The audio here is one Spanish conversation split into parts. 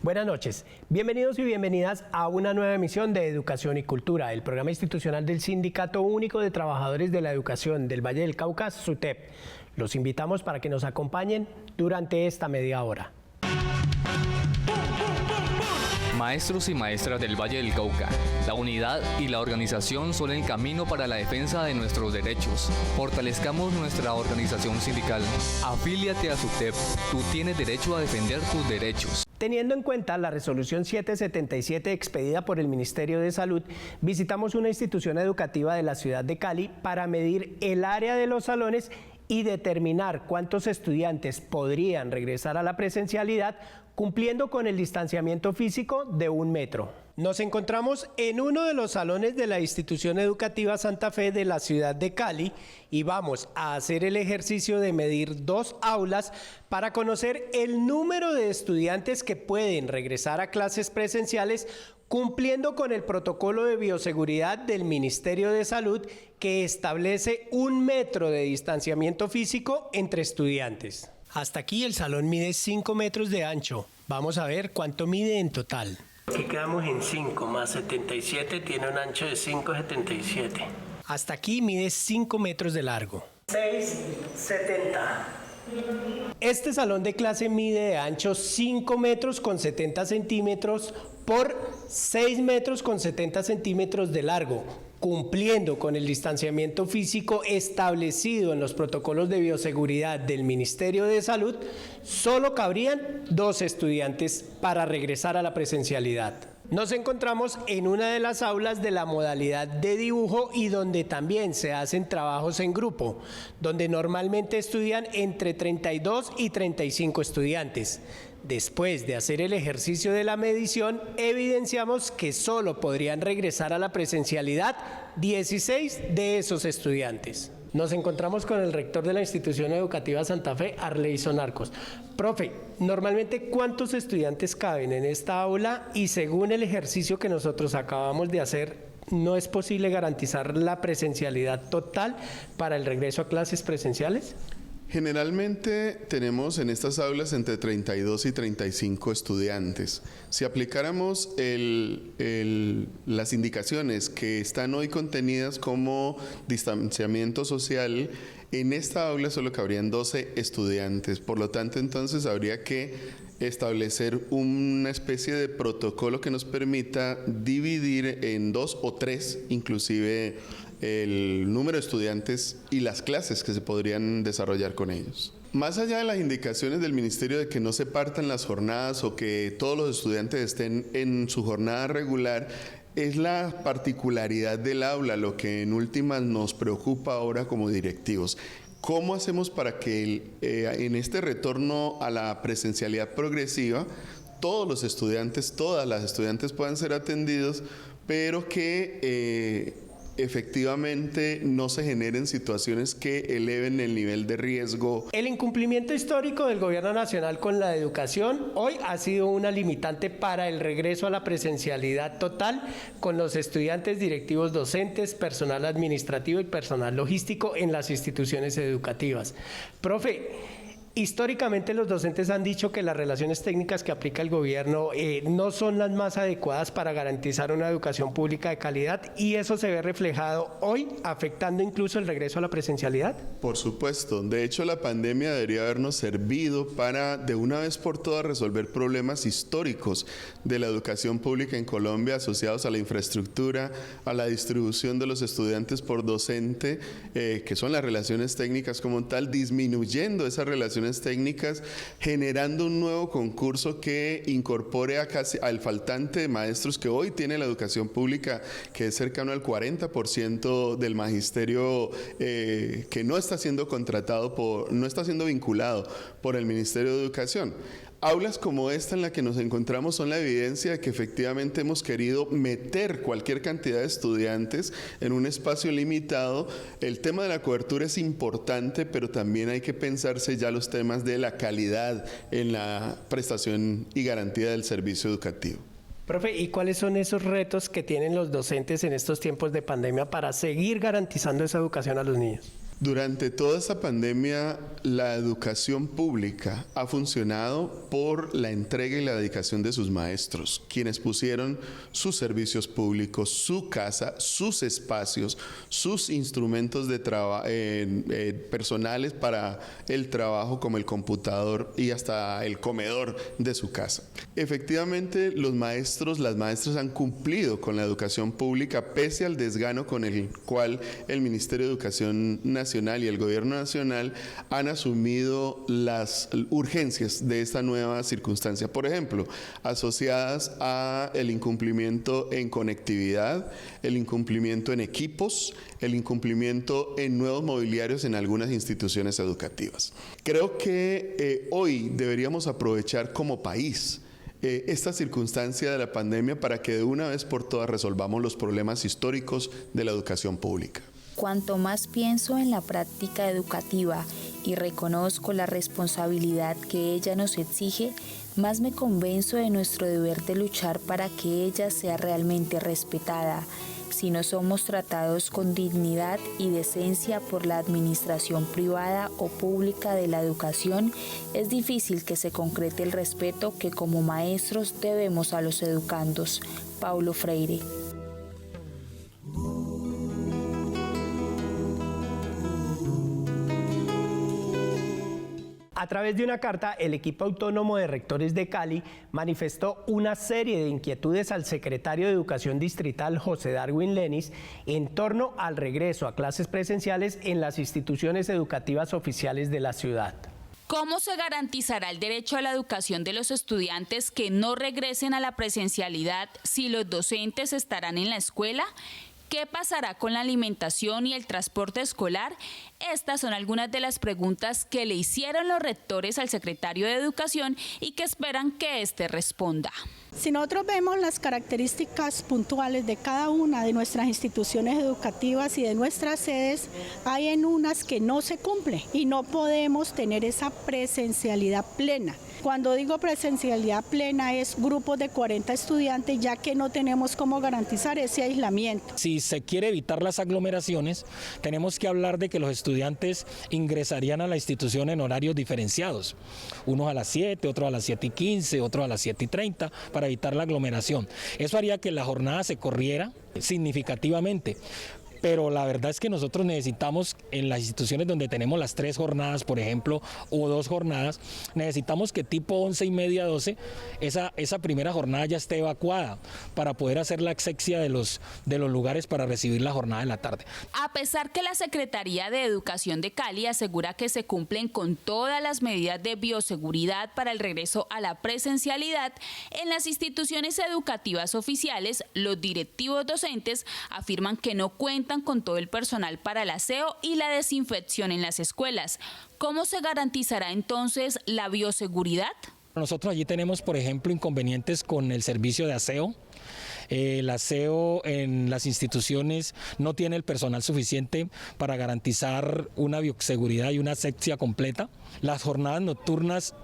Buenas noches, bienvenidos y bienvenidas a una nueva emisión de Educación y Cultura, el programa institucional del Sindicato Único de Trabajadores de la Educación del Valle del Cauca, SUTEP. Los invitamos para que nos acompañen durante esta media hora. Maestros y maestras del Valle del Cauca, la unidad y la organización son el camino para la defensa de nuestros derechos. Fortalezcamos nuestra organización sindical. Afíliate a SUTEP, tú tienes derecho a defender tus derechos. Teniendo en cuenta la resolución 777 expedida por el Ministerio de Salud, visitamos una institución educativa de la ciudad de Cali para medir el área de los salones y determinar cuántos estudiantes podrían regresar a la presencialidad cumpliendo con el distanciamiento físico de 1 metro. Nos encontramos en uno de los salones de la institución educativa Santa Fe de la ciudad de Cali y vamos a hacer el ejercicio de medir 2 aulas para conocer el número de estudiantes que pueden regresar a clases presenciales cumpliendo con el protocolo de bioseguridad del Ministerio de Salud que establece 1 metro de distanciamiento físico entre estudiantes. Hasta aquí el salón mide 5 metros de ancho. Vamos a ver cuánto mide en total. Aquí quedamos en 5 más 77, tiene un ancho de 5,77. Hasta aquí mide 5 metros de largo. 6,70. Este salón de clase mide de ancho 5 metros con 70 centímetros por 6 metros con 70 centímetros de largo, cumpliendo con el distanciamiento físico establecido en los protocolos de bioseguridad del Ministerio de Salud. Solo cabrían 2 estudiantes para regresar a la presencialidad. Nos encontramos en una de las aulas de la modalidad de dibujo y donde también se hacen trabajos en grupo, donde normalmente estudian entre 32 y 35 estudiantes. Después de hacer el ejercicio de la medición, evidenciamos que solo podrían regresar a la presencialidad 16 de esos estudiantes. Nos encontramos con el rector de la institución educativa Santa Fe, Arleison Arcos. Profe, normalmente ¿cuántos estudiantes caben en esta aula? Y según el ejercicio que nosotros acabamos de hacer, ¿no es posible garantizar la presencialidad total para el regreso a clases presenciales? Generalmente tenemos en estas aulas entre 32 y 35 estudiantes. Si aplicáramos las indicaciones que están hoy contenidas como distanciamiento social, en esta aula solo cabrían 12 estudiantes. Por lo tanto, entonces habría que establecer una especie de protocolo que nos permita dividir en 2 o 3, inclusive, el número de estudiantes y las clases que se podrían desarrollar con ellos. Más allá de las indicaciones del Ministerio de que no se partan las jornadas o que todos los estudiantes estén en su jornada regular, es la particularidad del aula lo que en últimas nos preocupa ahora como directivos. ¿Cómo hacemos para que en este retorno a la presencialidad progresiva todos los estudiantes, todas las estudiantes puedan ser atendidos, pero que efectivamente no se generen situaciones que eleven el nivel de riesgo? El incumplimiento histórico del gobierno nacional con la educación hoy ha sido una limitante para el regreso a la presencialidad total con los estudiantes, directivos docentes, personal administrativo y personal logístico en las instituciones educativas. Profe, históricamente los docentes han dicho que las relaciones técnicas que aplica el gobierno no son las más adecuadas para garantizar una educación pública de calidad y eso se ve reflejado hoy, afectando incluso el regreso a la presencialidad. Por supuesto, de hecho la pandemia debería habernos servido para de una vez por todas resolver problemas históricos de la educación pública en Colombia asociados a la infraestructura, a la distribución de los estudiantes por docente, que son las relaciones técnicas como tal, disminuyendo esas relaciones técnicas, generando un nuevo concurso que incorpore al faltante de maestros que hoy tiene la educación pública, que es cercano al 40% del magisterio que no está siendo contratado no está siendo vinculado por el Ministerio de Educación. Aulas como esta en la que nos encontramos son la evidencia de que efectivamente hemos querido meter cualquier cantidad de estudiantes en un espacio limitado. El tema de la cobertura es importante, pero también hay que pensarse ya los temas de la calidad en la prestación y garantía del servicio educativo. Profe, ¿y cuáles son esos retos que tienen los docentes en estos tiempos de pandemia para seguir garantizando esa educación a los niños? Durante toda esta pandemia, la educación pública ha funcionado por la entrega y la dedicación de sus maestros, quienes pusieron sus servicios públicos, su casa, sus espacios, sus instrumentos de personales para el trabajo, como el computador y hasta el comedor de su casa. Efectivamente, los maestros, las maestras han cumplido con la educación pública pese al desgano con el cual el Ministerio de Educación Nacional y el Gobierno Nacional han asumido las urgencias de esta nueva circunstancia. Por ejemplo, asociadas a el incumplimiento en conectividad, el incumplimiento en equipos, el incumplimiento en nuevos mobiliarios en algunas instituciones educativas. Creo que hoy deberíamos aprovechar como país esta circunstancia de la pandemia para que de una vez por todas resolvamos los problemas históricos de la educación pública. Cuanto más pienso en la práctica educativa y reconozco la responsabilidad que ella nos exige, más me convenzo de nuestro deber de luchar para que ella sea realmente respetada. Si no somos tratados con dignidad y decencia por la administración privada o pública de la educación, es difícil que se concrete el respeto que como maestros debemos a los educandos. Paulo Freire. A través de una carta, el equipo autónomo de rectores de Cali manifestó una serie de inquietudes al secretario de Educación Distrital, José Darwin Lenis, en torno al regreso a clases presenciales en las instituciones educativas oficiales de la ciudad. ¿Cómo se garantizará el derecho a la educación de los estudiantes que no regresen a la presencialidad si los docentes estarán en la escuela? ¿Qué pasará con la alimentación y el transporte escolar? Estas son algunas de las preguntas que le hicieron los rectores al secretario de Educación y que esperan que éste responda. Si nosotros vemos las características puntuales de cada una de nuestras instituciones educativas y de nuestras sedes, hay en unas que no se cumple y no podemos tener esa presencialidad plena. Cuando digo presencialidad plena es grupos de 40 estudiantes, ya que no tenemos cómo garantizar ese aislamiento. Si se quiere evitar las aglomeraciones, tenemos que hablar de que los estudiantes ingresarían a la institución en horarios diferenciados, unos a las 7, otros a las 7:15, otros a las 7:30, para evitar la aglomeración. Eso haría que la jornada se corriera significativamente. Pero la verdad es que nosotros necesitamos, en las instituciones donde tenemos las 3 jornadas, por ejemplo, o 2 jornadas, necesitamos que tipo 11:30, 12, esa primera jornada ya esté evacuada para poder hacer la exequia de los lugares para recibir la jornada de la tarde. A pesar que la Secretaría de Educación de Cali asegura que se cumplen con todas las medidas de bioseguridad para el regreso a la presencialidad, en las instituciones educativas oficiales, los directivos docentes afirman que no cuentan con todo el personal para el aseo y la desinfección en las escuelas. ¿Cómo se garantizará entonces la bioseguridad? Nosotros allí tenemos, por ejemplo, inconvenientes con el servicio de aseo. El aseo en las instituciones no tiene el personal suficiente para garantizar una bioseguridad y una asepsia completa. Las jornadas nocturnas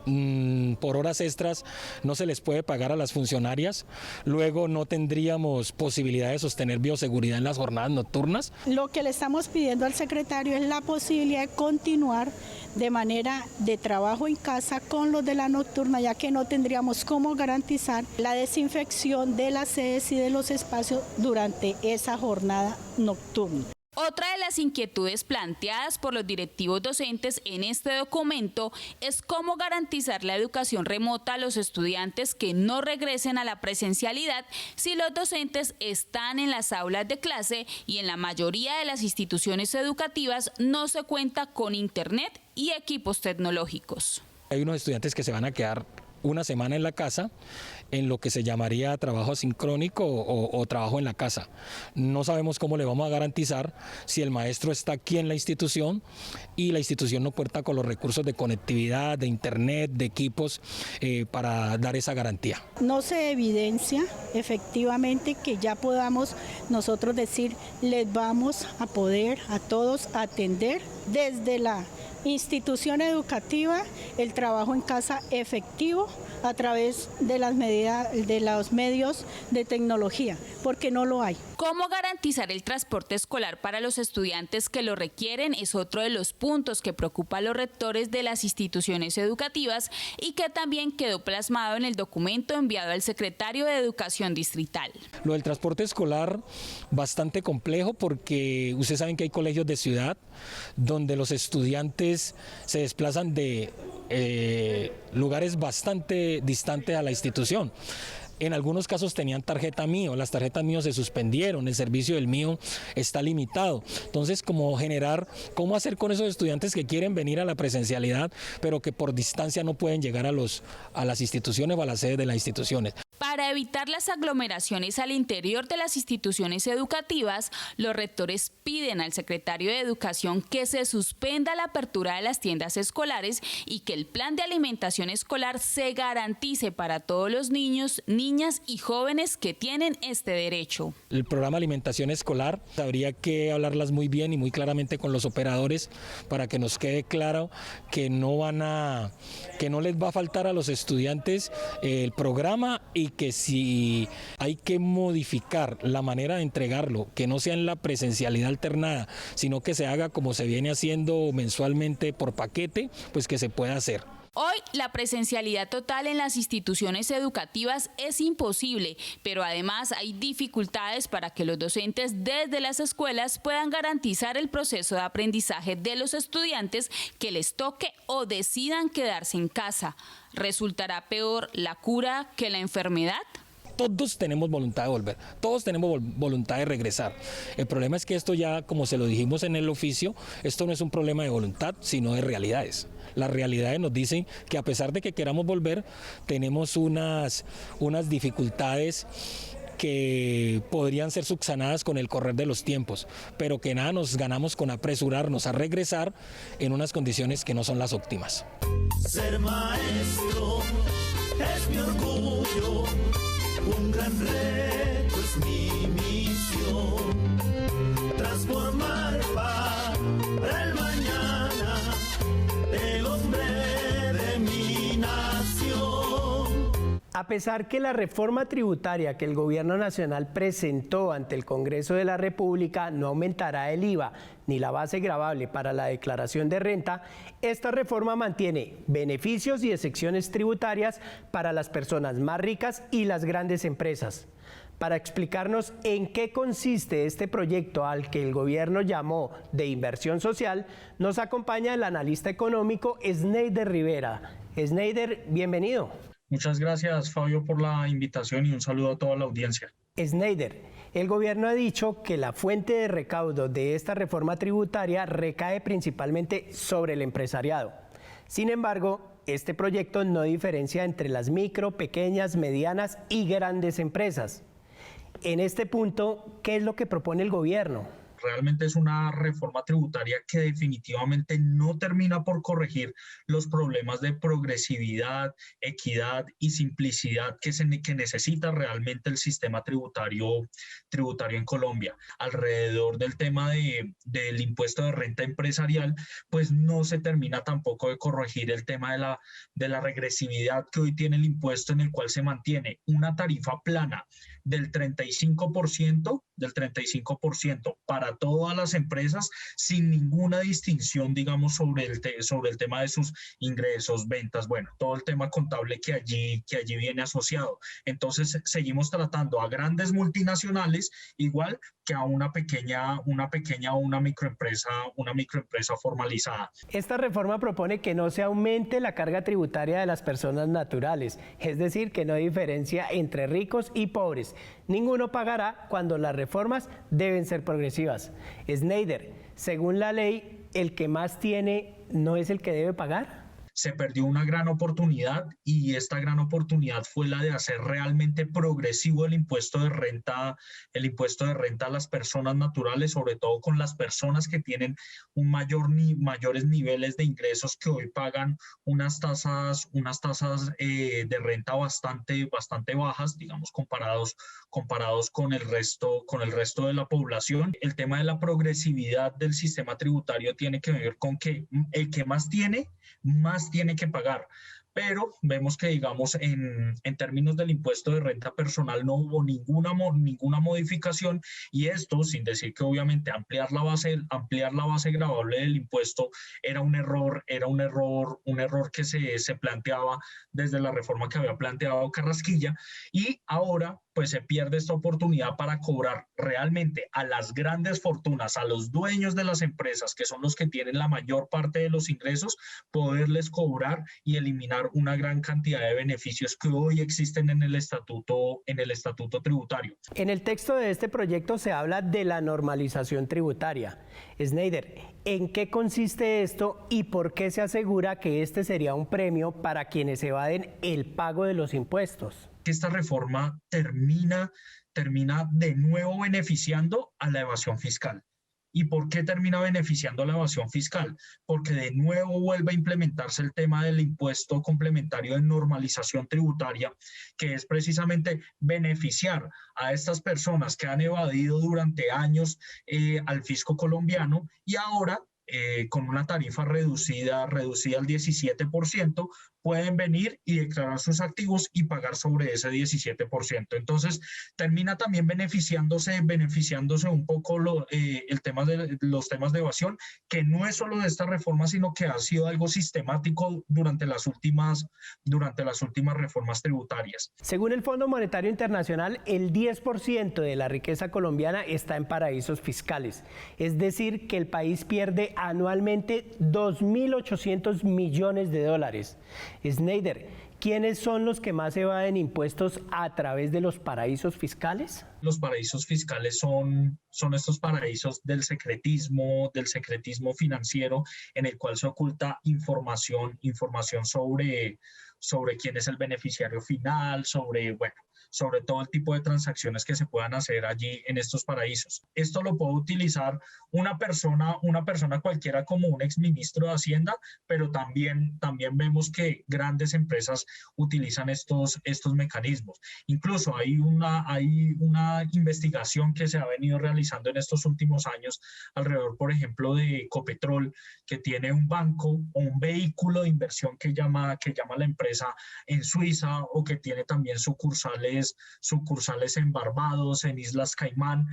por horas extras no se les puede pagar a las funcionarias. Luego no tendríamos posibilidad de sostener bioseguridad en las jornadas nocturnas. Lo que le estamos pidiendo al secretario es la posibilidad de continuar de manera de trabajo en casa con los de la nocturna, ya que no tendríamos cómo garantizar la desinfección de las sedes y de los espacios durante esa jornada nocturna. Otra de las inquietudes planteadas por los directivos docentes en este documento es cómo garantizar la educación remota a los estudiantes que no regresen a la presencialidad si los docentes están en las aulas de clase y en la mayoría de las instituciones educativas no se cuenta con internet y equipos tecnológicos. Hay unos estudiantes que se van a quedar una semana en la casa en lo que se llamaría trabajo asincrónico o trabajo en la casa. No sabemos cómo le vamos a garantizar si el maestro está aquí en la institución y la institución no cuenta con los recursos de conectividad, de internet, de equipos para dar esa garantía. No se evidencia efectivamente que ya podamos nosotros decir les vamos a poder a todos atender desde la institución educativa, el trabajo en casa efectivo a través de las medidas, de los medios de tecnología, porque no lo hay. ¿Cómo garantizar el transporte escolar para los estudiantes que lo requieren? Es otro de los puntos que preocupa a los rectores de las instituciones educativas y que también quedó plasmado en el documento enviado al secretario de Educación Distrital. Lo del transporte escolar bastante complejo porque ustedes saben que hay colegios de ciudad donde los estudiantes se desplazan de lugares bastante distantes a la institución. En algunos casos tenían tarjeta Mío, las tarjetas Mío se suspendieron, el servicio del Mío está limitado. Entonces, ¿cómo hacer con esos estudiantes que quieren venir a la presencialidad, pero que por distancia no pueden llegar a las instituciones o a las sedes de las instituciones? Para evitar las aglomeraciones al interior de las instituciones educativas, los rectores piden al secretario de Educación que se suspenda la apertura de las tiendas escolares y que el plan de alimentación escolar se garantice para todos los niños, niñas y jóvenes que tienen este derecho. El programa de alimentación escolar habría que hablarlas muy bien y muy claramente con los operadores para que nos quede claro que no les va a faltar a los estudiantes el programa y que si hay que modificar la manera de entregarlo, que no sea en la presencialidad alternada, sino que se haga como se viene haciendo mensualmente por paquete, pues que se pueda hacer. Hoy la presencialidad total en las instituciones educativas es imposible, pero además hay dificultades para que los docentes desde las escuelas puedan garantizar el proceso de aprendizaje de los estudiantes que les toque o decidan quedarse en casa. ¿Resultará peor la cura que la enfermedad? Todos tenemos voluntad de volver, todos tenemos voluntad de regresar. El problema es que esto ya, como se lo dijimos en el oficio, esto no es un problema de voluntad, sino de realidades. Las realidades nos dicen que a pesar de que queramos volver, tenemos unas dificultades que podrían ser subsanadas con el correr de los tiempos, pero que nada nos ganamos con apresurarnos a regresar en unas condiciones que no son las óptimas. Ser maestro es mi orgullo, un gran reto es mi misión, transformar para el mañana el hombre de mi nación. A pesar que la reforma tributaria que el Gobierno Nacional presentó ante el Congreso de la República no aumentará el IVA ni la base gravable para la declaración de renta, esta reforma mantiene beneficios y exenciones tributarias para las personas más ricas y las grandes empresas. Para explicarnos en qué consiste este proyecto al que el gobierno llamó de inversión social, nos acompaña el analista económico Sneider Rivera. Sneider, bienvenido. Muchas gracias, Fabio, por la invitación y un saludo a toda la audiencia. Sneider, el gobierno ha dicho que la fuente de recaudo de esta reforma tributaria recae principalmente sobre el empresariado. Sin embargo, este proyecto no diferencia entre las micro, pequeñas, medianas y grandes empresas. En este punto, ¿qué es lo que propone el gobierno? Realmente es una reforma tributaria que definitivamente no termina por corregir los problemas de progresividad, equidad y simplicidad que necesita realmente el sistema tributario en Colombia. Alrededor del tema del impuesto de renta empresarial, pues no se termina tampoco de corregir el tema de la regresividad que hoy tiene el impuesto, en el cual se mantiene una tarifa plana del 35% para todas las empresas sin ninguna distinción, digamos, sobre el tema de sus ingresos, ventas, bueno, todo el tema contable que allí viene asociado. Entonces seguimos tratando a grandes multinacionales igual que a una pequeña o una microempresa formalizada. Esta reforma propone que no se aumente la carga tributaria de las personas naturales, es decir, que no hay diferencia entre ricos y pobres. Ninguno pagará cuando las reformas deben ser progresivas. Sneider, según la ley, ¿el que más tiene no es el que debe pagar? se perdió una gran oportunidad y esta gran oportunidad fue la de hacer realmente progresivo el impuesto de renta a las personas naturales, sobre todo con las personas que tienen mayores niveles de ingresos, que hoy pagan unas tasas de renta bastante bajas, digamos, comparados con el resto de la población. El tema de la progresividad del sistema tributario tiene que ver con que el que más tiene que pagar. Pero vemos que, digamos, en términos del impuesto de renta personal no hubo ninguna modificación, y esto sin decir que obviamente ampliar la base gravable del impuesto era un error que se planteaba desde la reforma que había planteado Carrasquilla, y ahora pues se pierde esta oportunidad para cobrar realmente a las grandes fortunas, a los dueños de las empresas, que son los que tienen la mayor parte de los ingresos, poderles cobrar y eliminar una gran cantidad de beneficios que hoy existen en el estatuto tributario. En el texto de este proyecto se habla de la normalización tributaria. Schneider, ¿en qué consiste esto y por qué se asegura que este sería un premio para quienes evaden el pago de los impuestos? Esta reforma termina de nuevo beneficiando a la evasión fiscal. ¿Y por qué termina beneficiando a la evasión fiscal? Porque de nuevo vuelve a implementarse el tema del impuesto complementario de normalización tributaria, que es precisamente beneficiar a estas personas que han evadido durante años al fisco colombiano, y ahora con una tarifa reducida al 17%, pueden venir y declarar sus activos y pagar sobre ese 17%. Entonces, termina también beneficiándose un poco los temas de evasión, que no es solo de esta reforma, sino que ha sido algo sistemático durante las últimas reformas tributarias. Según el Fondo Monetario Internacional, el 10% de la riqueza colombiana está en paraísos fiscales. Es decir, que el país pierde anualmente 2.800 millones de dólares. Schneider, ¿quiénes son los que más evaden impuestos a través de los paraísos fiscales? Los paraísos fiscales son estos paraísos del secretismo financiero, en el cual se oculta información sobre quién es el beneficiario final, sobre todo el tipo de transacciones que se puedan hacer allí en estos paraísos. Esto lo puede utilizar una persona cualquiera como un exministro de Hacienda, pero también vemos que grandes empresas utilizan estos mecanismos. Incluso hay una investigación que se ha venido realizando en estos últimos años alrededor, por ejemplo, de Ecopetrol, que tiene un banco o un vehículo de inversión que llama la empresa en Suiza, o que tiene también sucursales en Barbados, en Islas Caimán,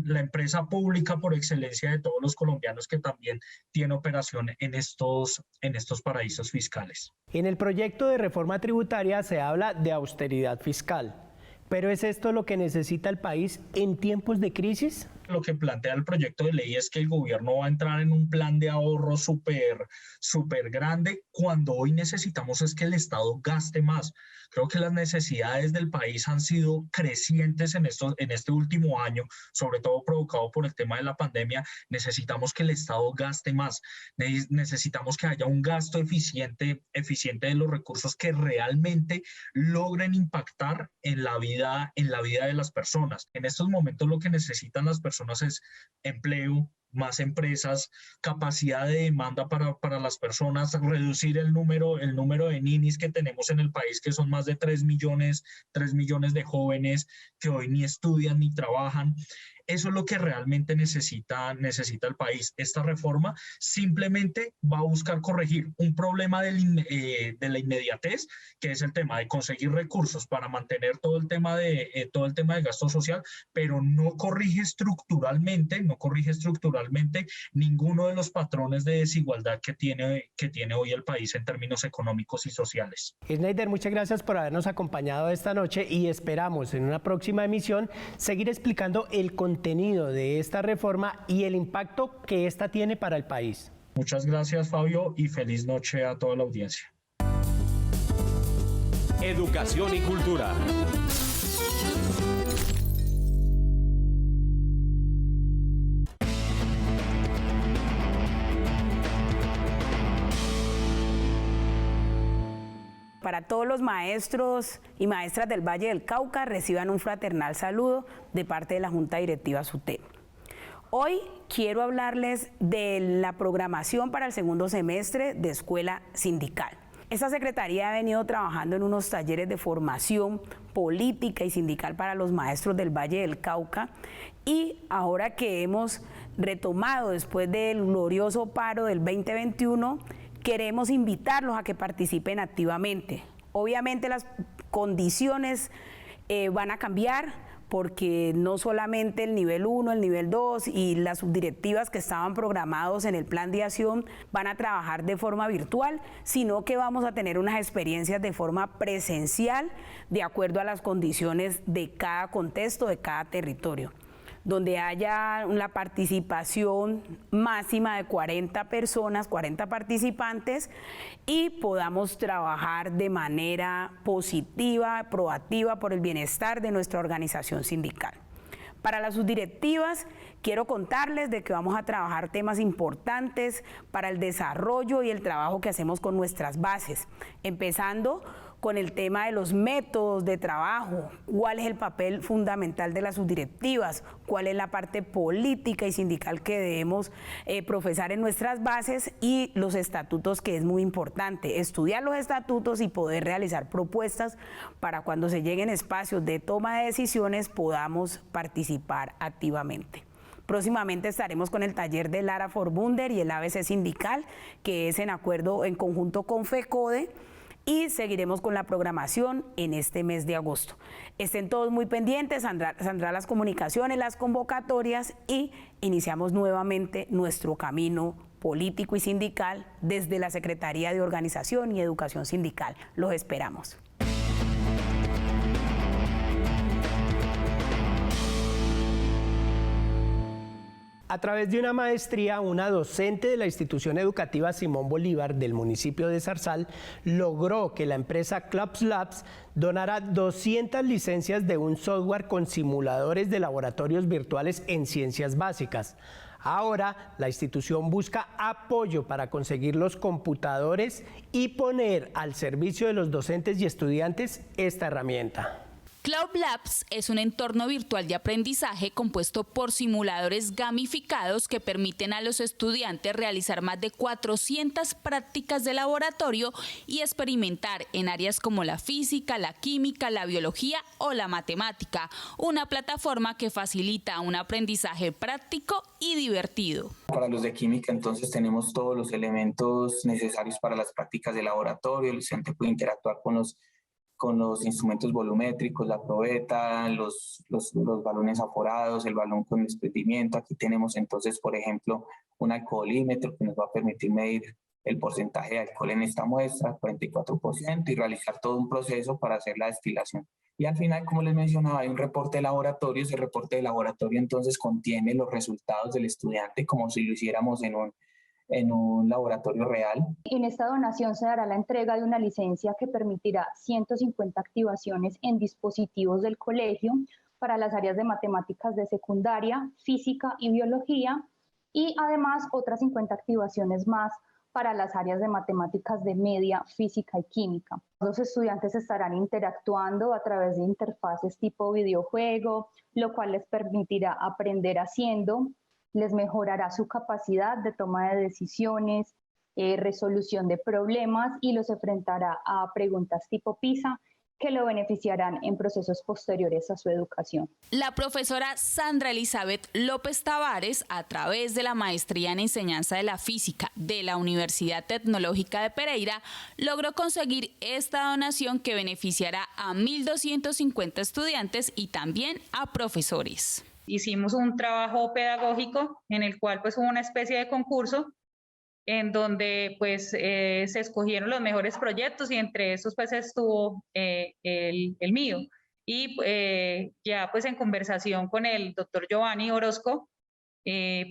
la empresa pública por excelencia de todos los colombianos, que también tiene operación en estos paraísos fiscales. En el proyecto de reforma tributaria se habla de austeridad fiscal. ¿Pero es esto lo que necesita el país en tiempos de crisis? Lo que plantea el proyecto de ley es que el gobierno va a entrar en un plan de ahorro súper grande, cuando hoy necesitamos es que el Estado gaste más. Creo que las necesidades del país han sido crecientes en este último año, sobre todo provocado por el tema de la pandemia. Necesitamos que el Estado gaste más, necesitamos que haya un gasto eficiente de los recursos que realmente logren impactar en la vida de las personas. En estos momentos lo que necesitan las personas es empleo, más empresas, capacidad de demanda para las personas, reducir el número de ninis que tenemos en el país, que son más de 3 millones de jóvenes que hoy ni estudian ni trabajan. Eso es lo que realmente necesita el país. Esta reforma simplemente va a buscar corregir un problema de la inmediatez, que es el tema de conseguir recursos para mantener todo el tema de gasto social, pero no corrige estructuralmente ninguno de los patrones de desigualdad que tiene hoy el país en términos económicos y sociales. Schneider, muchas gracias por habernos acompañado esta noche, y esperamos en una próxima emisión seguir explicando el contenido de esta reforma y el impacto que esta tiene para el país. Muchas gracias, Fabio, y feliz noche a toda la audiencia. Educación y cultura. para todos los maestros y maestras del Valle del Cauca, reciban un fraternal saludo de parte de la Junta Directiva SUTEP. Hoy quiero hablarles de la programación para el segundo semestre de Escuela Sindical. Esta secretaría ha venido trabajando en unos talleres de formación política y sindical para los maestros del Valle del Cauca, y ahora que hemos retomado después del glorioso paro del 2021, queremos invitarlos a que participen activamente. Obviamente las condiciones van a cambiar, porque no solamente el nivel 1, el nivel 2 y las subdirectivas que estaban programados en el plan de acción van a trabajar de forma virtual, sino que vamos a tener unas experiencias de forma presencial de acuerdo a las condiciones de cada contexto, de cada territorio, donde haya una participación máxima de 40 personas, 40 participantes, y podamos trabajar de manera positiva, proactiva por el bienestar de nuestra organización sindical. Para las subdirectivas, quiero contarles de que vamos a trabajar temas importantes para el desarrollo y el trabajo que hacemos con nuestras bases, empezando con el tema de los métodos de trabajo, cuál es el papel fundamental de las subdirectivas, cuál es la parte política y sindical que debemos profesar en nuestras bases, y los estatutos, que es muy importante, estudiar los estatutos y poder realizar propuestas para cuando se lleguen espacios de toma de decisiones podamos participar activamente. Próximamente estaremos con el taller de Lara Forbunder y el ABC sindical, que es en acuerdo, en conjunto con FECODE, y seguiremos con la programación en este mes de agosto. Estén todos muy pendientes, saldrán las comunicaciones, las convocatorias, y iniciamos nuevamente nuestro camino político y sindical desde la Secretaría de Organización y Educación Sindical. Los esperamos. A través de una maestría, una docente de la institución educativa Simón Bolívar del municipio de Zarzal logró que la empresa Clubs Labs donara 200 licencias de un software con simuladores de laboratorios virtuales en ciencias básicas. Ahora, la institución busca apoyo para conseguir los computadores y poner al servicio de los docentes y estudiantes esta herramienta. Club Labs es un entorno virtual de aprendizaje compuesto por simuladores gamificados que permiten a los estudiantes realizar más de 400 prácticas de laboratorio y experimentar en áreas como la física, la química, la biología o la matemática. Una plataforma que facilita un aprendizaje práctico y divertido. Para los de química, entonces, tenemos todos los elementos necesarios para las prácticas de laboratorio. El estudiante puede interactuar con los instrumentos volumétricos, la probeta, los balones aforados, el balón con desprendimiento. Aquí tenemos entonces, por ejemplo, un alcoholímetro que nos va a permitir medir el porcentaje de alcohol en esta muestra, 44%, y realizar todo un proceso para hacer la destilación. Y al final, como les mencionaba, hay un reporte de laboratorio. Ese reporte de laboratorio entonces contiene los resultados del estudiante como si lo hiciéramos en un laboratorio real. En esta donación se dará la entrega de una licencia que permitirá 150 activaciones en dispositivos del colegio para las áreas de matemáticas de secundaria, física y biología, y además otras 50 activaciones más para las áreas de matemáticas de media, física y química. Los estudiantes estarán interactuando a través de interfaces tipo videojuego, lo cual les permitirá aprender haciendo, les mejorará su capacidad de toma de decisiones, resolución de problemas, y los enfrentará a preguntas tipo PISA que lo beneficiarán en procesos posteriores a su educación. La profesora Sandra Elizabeth López Tavares, a través de la maestría en enseñanza de la física de la Universidad Tecnológica de Pereira, logró conseguir esta donación que beneficiará a 1.250 estudiantes y también a profesores. Hicimos un trabajo pedagógico en el cual pues hubo una especie de concurso en donde pues se escogieron los mejores proyectos, y entre esos pues estuvo el mío. Y ya pues en conversación con el doctor Giovanni Orozco,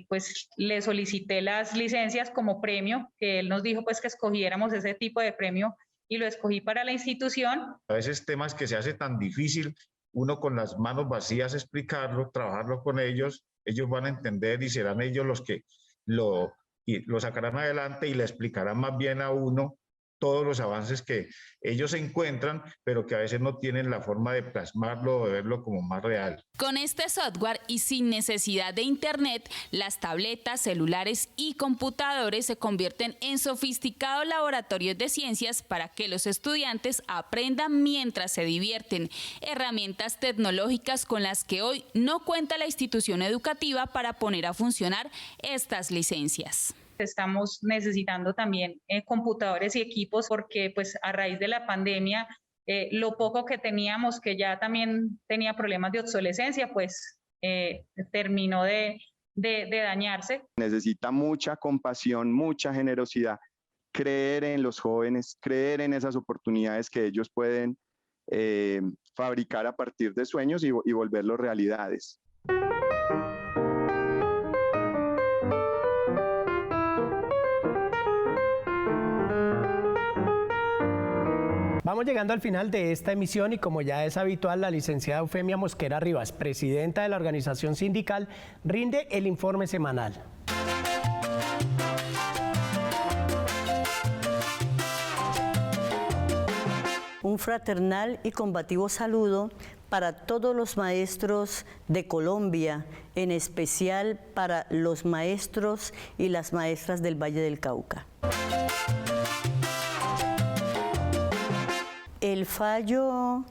pues le solicité las licencias como premio, que él nos dijo pues que escogiéramos ese tipo de premio, y lo escogí para la institución. A veces temas que se hace tan difícil, uno con las manos vacías explicarlo, trabajarlo con ellos van a entender y serán ellos los que lo sacarán adelante y le explicarán más bien a uno todos los avances que ellos encuentran, pero que a veces no tienen la forma de plasmarlo o de verlo como más real. Con este software y sin necesidad de internet, las tabletas, celulares y computadores se convierten en sofisticados laboratorios de ciencias para que los estudiantes aprendan mientras se divierten, herramientas tecnológicas con las que hoy no cuenta la institución educativa para poner a funcionar estas licencias. Estamos necesitando también computadores y equipos porque pues a raíz de la pandemia lo poco que teníamos, que ya también tenía problemas de obsolescencia, pues terminó de dañarse. Necesita mucha compasión, mucha generosidad, creer en los jóvenes, creer en esas oportunidades que ellos pueden fabricar a partir de sueños y volverlos realidades. Vamos llegando al final de esta emisión y como ya es habitual, la licenciada Eufemia Mosquera Rivas, presidenta de la organización sindical, rinde el informe semanal. Un fraternal y combativo saludo para todos los maestros de Colombia, en especial para los maestros y las maestras del Valle del Cauca. El fallo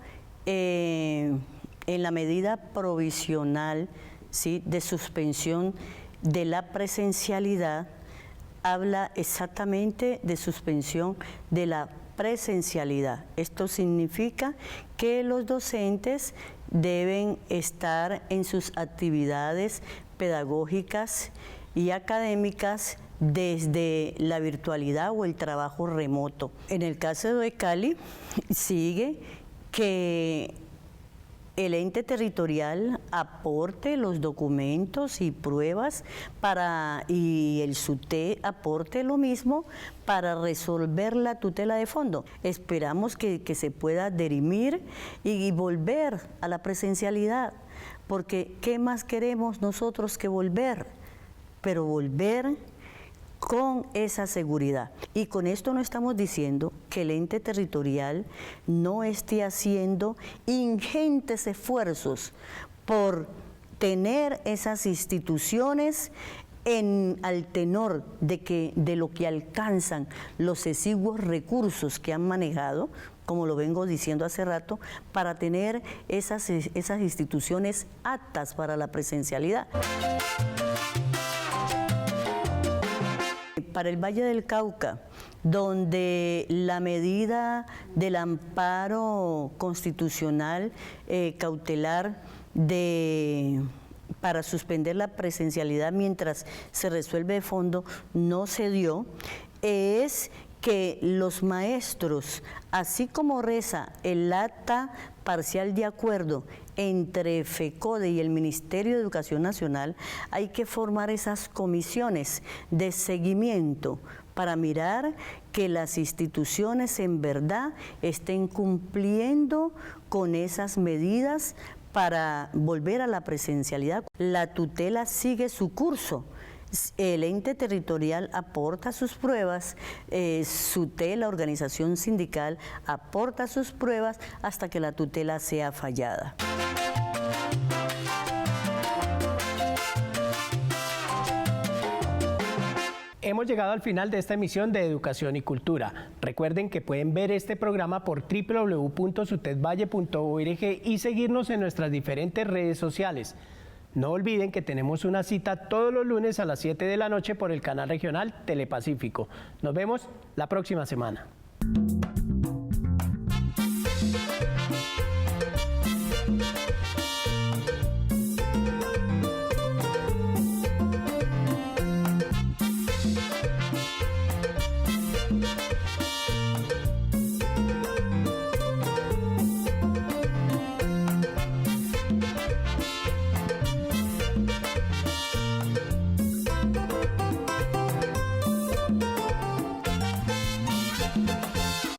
en la medida provisional, ¿sí?, de suspensión de la presencialidad habla exactamente de suspensión de la presencialidad. Esto significa que los docentes deben estar en sus actividades pedagógicas y académicas desde la virtualidad o el trabajo remoto. En el caso de Cali, sigue que el ente territorial aporte los documentos y pruebas y el SUTE aporte lo mismo para resolver la tutela de fondo. Esperamos que se pueda dirimir y volver a la presencialidad, porque ¿qué más queremos nosotros que volver? Pero volver con esa seguridad. Y con esto no estamos diciendo que el ente territorial no esté haciendo ingentes esfuerzos por tener esas instituciones al tenor de lo que alcanzan los exiguos recursos que han manejado, como lo vengo diciendo hace rato, para tener esas instituciones aptas para la presencialidad. Para el Valle del Cauca, donde la medida del amparo constitucional cautelar para suspender la presencialidad mientras se resuelve de fondo no se dio, es que los maestros, así como reza el acta parcial de acuerdo entre FECODE y el Ministerio de Educación Nacional, hay que formar esas comisiones de seguimiento para mirar que las instituciones en verdad estén cumpliendo con esas medidas para volver a la presencialidad. La tutela sigue su curso. El ente territorial aporta sus pruebas, SUTE, la organización sindical, aporta sus pruebas hasta que la tutela sea fallada. Hemos llegado al final de esta emisión de Educación y Cultura. Recuerden que pueden ver este programa por www.sutedvalle.org y seguirnos en nuestras diferentes redes sociales. No olviden que tenemos una cita todos los lunes a las 7 de la noche por el canal regional Telepacífico. Nos vemos la próxima semana.